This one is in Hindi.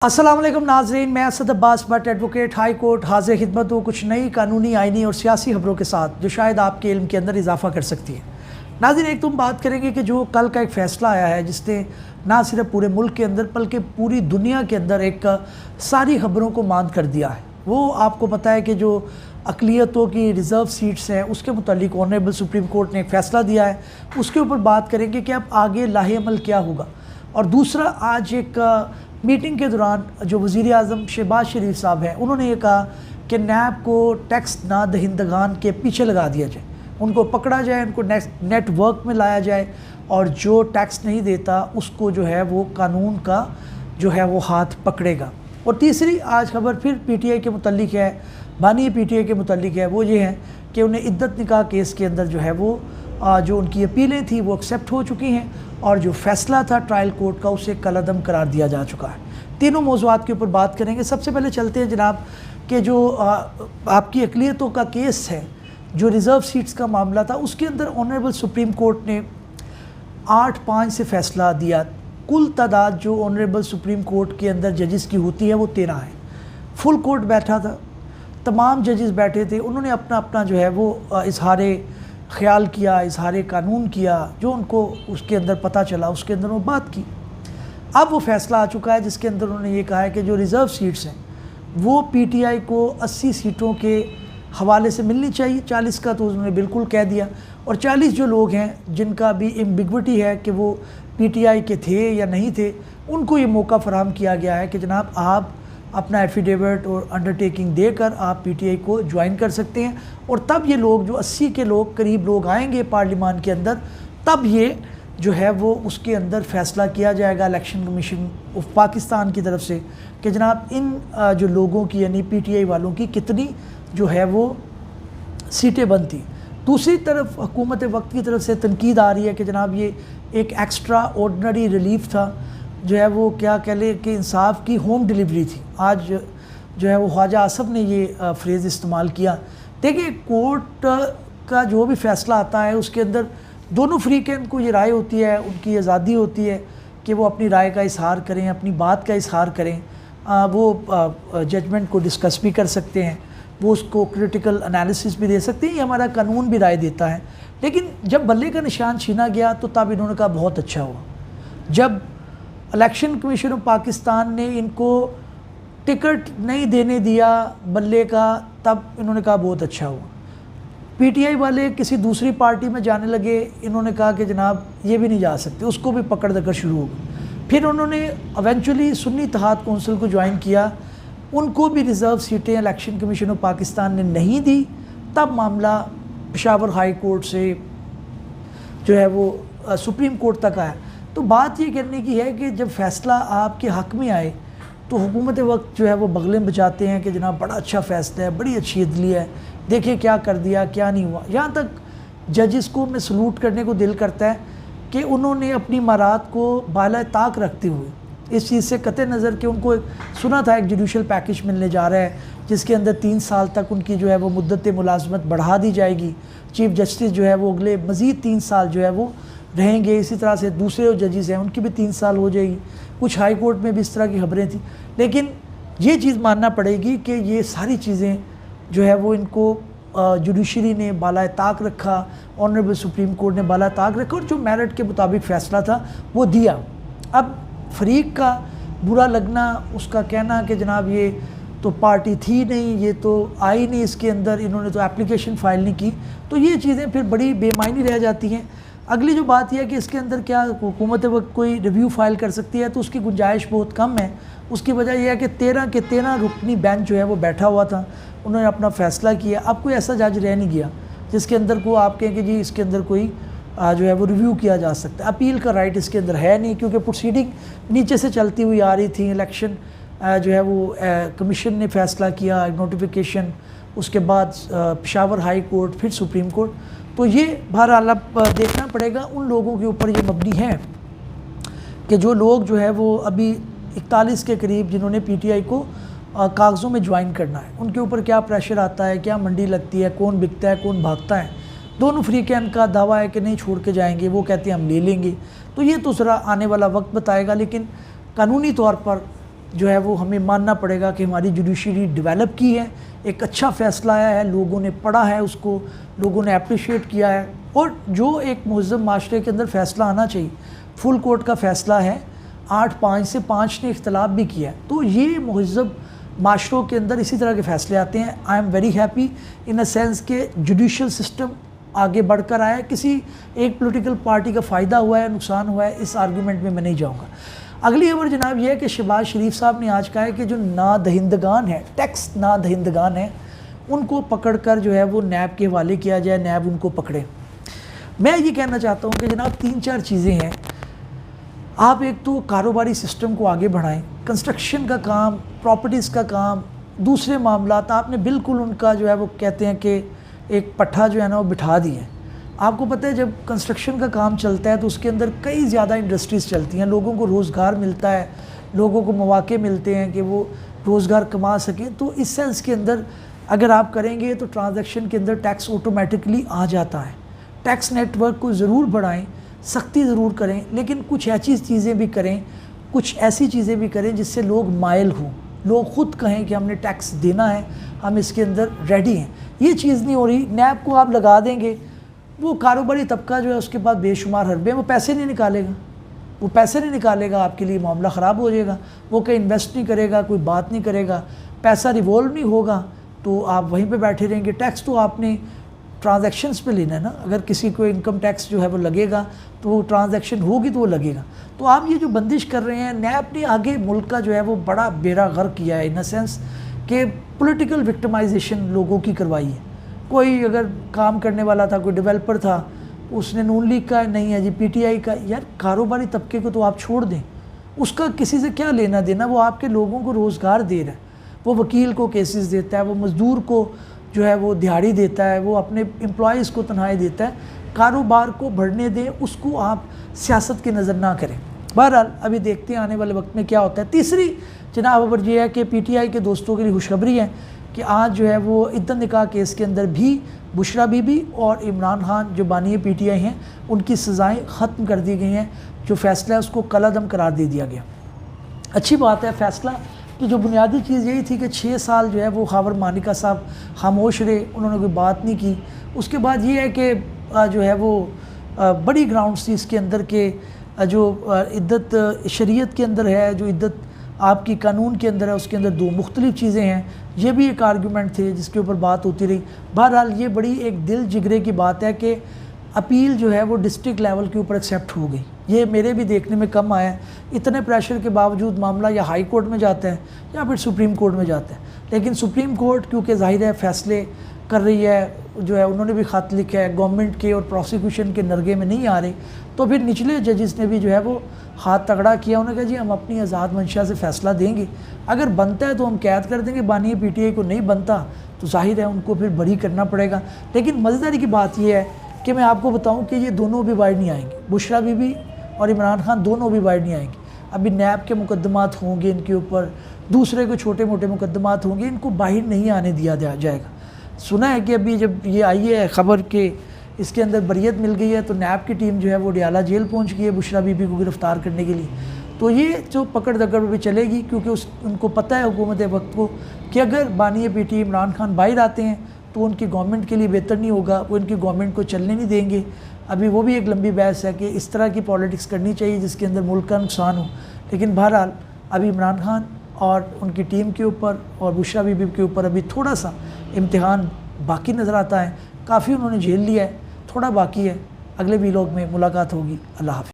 अस्सलाम वालेकुम नाजरीन, मैं Asad Abbas Bhatt advocate high court हाजिर खिदमत हूँ कुछ नई कानूनी, आइनी और सियासी खबरों के साथ जो शायद आपके इल्म के अंदर इजाफा कर सकती है। नाज़रीन, एक तुम बात करेंगे कि जो कल का एक फ़ैसला आया है जिसने ना सिर्फ पूरे मुल्क के अंदर बल्कि पूरी दुनिया के अंदर एक सारी खबरों को मांद कर दिया है। वो आपको पता है कि जो अक़लियतों की रिज़र्व सीट्स हैं उसके मुतालिक ऑनरेबल सुप्रीम कोर्ट ने एक फ़ैसला दिया है। उसके ऊपर बात करेंगे कि अब आगे लाहे अमल क्या होगा। और दूसरा, आज एक मीटिंग के दौरान जो वज़ीर आज़म शहबाज शरीफ साहब हैं उन्होंने ये कहा कि नैब को टैक्स ना दहिंदगान के पीछे लगा दिया जाए, उनको पकड़ा जाए, उनको नेटवर्क में लाया जाए और जो टैक्स नहीं देता उसको जो है वो कानून का जो है वो हाथ पकड़ेगा। और तीसरी आज खबर फिर पीटीआई के मुतल्लिक है, बानी पीटीआई के मुतल्लिक है, वो ये है कि उन्हें इद्दत निकाह केस के अंदर जो है वो जो उनकी अपीलें थी वो एक्सेप्ट हो चुकी हैं और जो फ़ैसला था ट्रायल कोर्ट का उसे कलअदम करार दिया जा चुका है। तीनों मौज़ूआत के ऊपर बात करेंगे। सबसे पहले चलते हैं जनाब कि जो आपकी अक़लियतों का केस है, जो रिज़र्व सीट्स का मामला था, उसके अंदर ऑनरेबल सुप्रीम कोर्ट ने 8-5 से फ़ैसला दिया। कुल तादाद जो ऑनरेबल सुप्रीम कोर्ट के अंदर जजेस की होती है वो 13 है। फुल कोर्ट बैठा था, तमाम जजेस बैठे थे, उन्होंने अपना अपना जो है वो इजहार ख़्याल किया, इजहार कानून किया, जो उनको उसके अंदर पता चला उसके अंदर वो बात की। अब वो फ़ैसला आ चुका है जिसके अंदर उन्होंने ये कहा है कि जो रिज़र्व सीट्स हैं वो पीटीआई को 80 सीटों के हवाले से मिलनी चाहिए। 40 का तो उन्होंने बिल्कुल कह दिया, और 40 जो लोग हैं जिनका भी एम्बिग्विटी है कि वो पीटीआई के थे या नहीं थे, उनको ये मौका फराहम किया गया है कि जनाब आप अपना एफिडेविट और अंडरटेकिंग देकर आप पीटीआई को ज्वाइन कर सकते हैं। और तब ये लोग जो 80 के लोग करीब लोग आएंगे पार्लियामान के अंदर, तब ये जो है वो उसके अंदर फ़ैसला किया जाएगा इलेक्शन कमीशन ऑफ पाकिस्तान की तरफ से कि जनाब इन जो लोगों की यानी पीटीआई वालों की कितनी जो है वो सीटें बनती। दूसरी तरफ हुकूमत वक्त की तरफ से तनकीद आ रही है कि जनाब ये एक एक्स्ट्रा ऑर्डनरी रिलीफ था, जो है वो क्या कह ले कि इंसाफ की होम डिलीवरी थी। आज जो है वो ख्वाजा आसफ़ ने ये फ्रेज़ इस्तेमाल किया। देखिए, कोर्ट का जो भी फ़ैसला आता है उसके अंदर दोनों फ़रीक़ैन को ये राय होती है, उनकी आज़ादी होती है कि वो अपनी राय का इज़हार करें, अपनी बात का इज़हार करें। वो जजमेंट को डिस्कस भी कर सकते हैं, वो उसको क्रिटिकल एनालिसिस भी दे सकते हैं, ये हमारा कानून भी राय देता है। लेकिन जब बल्ले का निशान छीना गया तो तब इन्होंने कहा बहुत अच्छा हुआ। जब इलेक्शन कमीशन ऑफ पाकिस्तान ने इनको टिकट नहीं देने दिया बल्ले का, तब इन्होंने कहा बहुत अच्छा हुआ। पीटीआई वाले किसी दूसरी पार्टी में जाने लगे, इन्होंने कहा कि जनाब ये भी नहीं जा सकते, उसको भी पकड़ देकर शुरू हो गई। फिर उन्होंने इवेंचुअली सुन्नी इत्तेहाद कौंसिल को ज्वाइन किया, उनको भी रिज़र्व सीटें इलेक्शन कमीशन ऑफ पाकिस्तान ने नहीं दी। तब मामला पेशावर हाई कोर्ट से जो है वो सुप्रीम कोर्ट तक आया। तो बात ये करने की है कि जब फ़ैसला आपके हक़ में आए तो हुकूमत वक्त जो है वो बगलें बचाते हैं कि जनाब बड़ा अच्छा फ़ैसला है, बड़ी अच्छी अदलिया है, देखिए क्या कर दिया क्या नहीं हुआ। यहाँ तक जजेस को मैं सलूट करने को दिल करता है कि उन्होंने अपनी महारत को बाला ताक रखते हुए इस चीज़ से कतई नज़र कि उनको सुना था एक जुडिशल पैकेज मिलने जा रहा है जिसके अंदर 3 साल तक उनकी जो है वो मुद्दत मुलाजमत बढ़ा दी जाएगी। चीफ जस्टिस जो है वो अगले मज़ीद 3 साल जो है वो रहेंगे। इसी तरह से दूसरे जो जजेस हैं उनकी भी 3 साल हो जाएगी। कुछ हाई कोर्ट में भी इस तरह की खबरें थी। लेकिन ये चीज़ मानना पड़ेगी कि ये सारी चीज़ें जो है वो इनको जुडिशरी ने बाला ताक रखा, ऑनरेबल सुप्रीम कोर्ट ने बाला ताक रखा और जो मेरिट के मुताबिक फ़ैसला था वो दिया। अब फ़रीक का बुरा लगना, उसका कहना कि जनाब ये तो पार्टी थी नहीं, ये तो आई नहीं इसके अंदर, इन्होंने तो एप्लीकेशन फ़ाइल नहीं की, तो ये चीज़ें फिर बड़ी बेमायनी रह जाती हैं। अगली जो बात यह है कि इसके अंदर क्या हुकूमत वक्त कोई रिव्यू फ़ाइल कर सकती है, तो उसकी गुंजाइश बहुत कम है। उसकी वजह यह है कि 13 के 13 रुकनी बेंच जो है वो बैठा हुआ था, उन्होंने अपना फ़ैसला किया। अब कोई ऐसा जज रह नहीं गया जिसके अंदर को आप कहें कि जी इसके अंदर कोई जो है वो रिव्यू किया जा सकता है। अपील का राइट इसके अंदर है नहीं, क्योंकि प्रोसीडिंग नीचे से चलती हुई आ रही थी। इलेक्शन जो है वो कमीशन ने फ़ैसला किया, नोटिफिकेशन, उसके बाद पेशावर हाई कोर्ट, फिर सुप्रीम कोर्ट। तो ये बहरहाल अब देखना पड़ेगा। उन लोगों के ऊपर ये मबनी है कि जो लोग जो है वो अभी 41 के करीब जिन्होंने पीटीआई को कागज़ों में ज्वाइन करना है, उनके ऊपर क्या प्रेशर आता है, क्या मंडी लगती है, कौन बिकता है कौन भागता है। दोनों फ़रीक़ैन का दावा है कि नहीं छोड़ के जाएंगे, वो कहते हैं हम ले लेंगे। तो ये तो ज़रा आने वाला वक्त बताएगा। लेकिन कानूनी तौर पर जो है वो हमें मानना पड़ेगा कि हमारी जुडिशरी डेवलप की है, एक अच्छा फ़ैसला आया है, लोगों ने पढ़ा है उसको, लोगों ने अप्रिशिएट किया है। और जो एक मुहज़्ज़म माशरे के अंदर फ़ैसला आना चाहिए, फुल कोर्ट का फ़ैसला है, 8-5 से 5 ने इख्तलाफ भी किया है। तो ये मुहज़्ज़म माशरों के अंदर इसी तरह के फ़ैसले आते हैं। I am very happy in a sense के जुडिशल सिस्टम आगे बढ़कर आया है। किसी एक पॉलिटिकल पार्टी का फ़ायदा हुआ है, नुकसान हुआ है, इस आर्गूमेंट में मैं नहीं जाऊँगा। अगली खबर जनाब यह है कि शहबाज शरीफ साहब ने आज कहा है कि जो नादहिंदगान है, टैक्स नादहिंदगान है, उनको पकड़ कर जो है वो नैब के हवाले किया जाए, नैब उनको पकड़े। मैं ये कहना चाहता हूँ कि जनाब 3-4 चीज़ें हैं। आप एक तो कारोबारी सिस्टम को आगे बढ़ाएं, कंस्ट्रक्शन का काम, प्रॉपर्टीज़ का काम, दूसरे मामलात आपने बिल्कुल उनका जो है वो कहते हैं कि एक पट्ठा जो है ना वो बिठा दिए। आपको पता है जब कंस्ट्रक्शन का काम चलता है तो उसके अंदर कई ज़्यादा इंडस्ट्रीज़ चलती हैं, लोगों को रोज़गार मिलता है, लोगों को मौके मिलते हैं कि वो रोज़गार कमा सकें। तो इस सेंस के अंदर अगर आप करेंगे तो ट्रांजैक्शन के अंदर टैक्स ऑटोमेटिकली आ जाता है। टैक्स नेटवर्क को ज़रूर बढ़ाएं, सख्ती ज़रूर करें, लेकिन कुछ ऐसी चीज़ें भी करें, कुछ ऐसी चीज़ें भी करें जिससे लोग मायल हों, लोग ख़ुद कहें कि हमने टैक्स देना है, हम इसके अंदर रेडी हैं। ये चीज़ नहीं हो रही। नैब को आप लगा देंगे, वो कारोबारी तबका जो है उसके पास बेशुमार हरबे, वो पैसे नहीं निकालेगा, वो पैसे नहीं निकालेगा, आपके लिए मामला ख़राब हो जाएगा। वो कहीं इन्वेस्ट नहीं करेगा, कोई बात नहीं करेगा, पैसा रिवॉल्व नहीं होगा, तो आप वहीं पे बैठे रहेंगे। टैक्स तो आपने ट्रांजैक्शंस पे लेना है ना। अगर किसी को इनकम टैक्स जो है वो लगेगा तो वो ट्रांजैक्शन होगी तो वो लगेगा। तो आप ये जो बंदिश कर रहे हैं, नैब ने आगे मुल्क का जो है वो बड़ा बेड़ा गर्क किया है, इन अ सेंस कि पॉलिटिकल विक्टिमाइजेशन लोगों की करवाई है। कोई अगर काम करने वाला था, कोई डेवलपर था, उसने नून लीग का नहीं है जी, पीटीआई का। यार कारोबारी तबके को तो आप छोड़ दें, उसका किसी से क्या लेना देना। वो आपके लोगों को रोज़गार दे रहा है, वो वकील को केसेस देता है, वो मज़दूर को जो है वो दिहाड़ी देता है, वो अपने एम्प्लॉयज़ को तनख्वाही देता है। कारोबार को बढ़ने दें, उसको आप सियासत की नज़र ना करें। बहरहाल अभी देखते हैं आने वाले वक्त में क्या होता है। तीसरी जनाब खबर ये है कि पीटीआई के दोस्तों के लिए खुशखबरी है कि आज जो है वो इद्दत निकाह केस के अंदर भी बुशरा बीबी और इमरान खान जो बानी पीटीआई हैं, उनकी सज़ाएँ ख़त्म कर दी गई हैं। जो फ़ैसला है उसको कलअदम करार दे दिया गया। अच्छी बात है फ़ैसला कि जो बुनियादी चीज़ यही थी कि 6 साल जो है वो खावर मानिका साहब खामोश रहे, उन्होंने कोई बात नहीं की। उसके बाद ये है कि जो है वो बड़ी ग्राउंड्स थी इसके अंदर के जो इद्दत शरीयत के अंदर है, जो इद्दत आपकी कानून के अंदर है, उसके अंदर 2 मुख्तलिफ चीज़ें हैं। ये भी एक आर्गूमेंट थे जिसके ऊपर बात होती रही। बहरहाल ये बड़ी एक दिल जिगरे की बात है कि अपील जो है वो डिस्ट्रिक्ट लेवल के ऊपर एक्सेप्ट हो गई। ये मेरे भी देखने में कम आया है। इतने प्रेशर के बावजूद मामला या हाई कोर्ट में जाता है या फिर सुप्रीम कोर्ट में जाता है। लेकिन सुप्रीम कोर्ट क्योंकि ज़ाहिर है फ़ैसले कर रही है, जो है उन्होंने भी ख़त लिखा है, गवर्नमेंट के और प्रोसिक्यूशन के नरगे में नहीं आ रहे, तो फिर निचले जजेस ने भी जो है वो हाथ तगड़ा किया। उन्होंने कहा जी हम अपनी आज़ाद मंशा से फ़ैसला देंगे, अगर बनता है तो हम कैद कर देंगे, बानी पीटीआई को नहीं बनता तो जाहिर है उनको फिर बरी करना पड़ेगा। लेकिन मज़ेदारी की बात यह है कि मैं आपको बताऊं कि ये दोनों भी बाहर नहीं आएंगे, बुशरा बीबी और इमरान खान दोनों भी बाहर नहीं आएंगे। अभी नैब के मुकदमात होंगे इनके ऊपर, दूसरे को छोटे मोटे मुकदमात होंगे, इनको बाहर नहीं आने दिया जाएगा। सुना है कि अभी जब ये आई है ख़बर के इसके अंदर बरियत मिल गई है तो नैब की टीम जो है वो डियाला जेल पहुंच गई है बुशरा बीबी को गिरफ़्तार करने के लिए। तो ये जो पकड़ दकड़ भी चलेगी, क्योंकि उनको पता है हुकूमत वक्त को कि अगर बानी पीटी इमरान खान बाहर आते हैं तो उनकी गवर्नमेंट के लिए बेहतर नहीं होगा, वो इनकी गवर्नमेंट को चलने नहीं देंगे। अभी वो भी एक लंबी बहस है कि इस तरह की पॉलिटिक्स करनी चाहिए जिसके अंदर मुल्क का नुकसान हो। लेकिन बहरहाल अभी इमरान खान और उनकी टीम के ऊपर और बुशरा बीबी के ऊपर अभी थोड़ा सा इम्तिहान बाकी नज़र आता है। काफ़ी उन्होंने झेल लिया है, थोड़ा बाकी है। अगले वीलॉग में मुलाकात होगी। अल्लाह हाफ़िज़।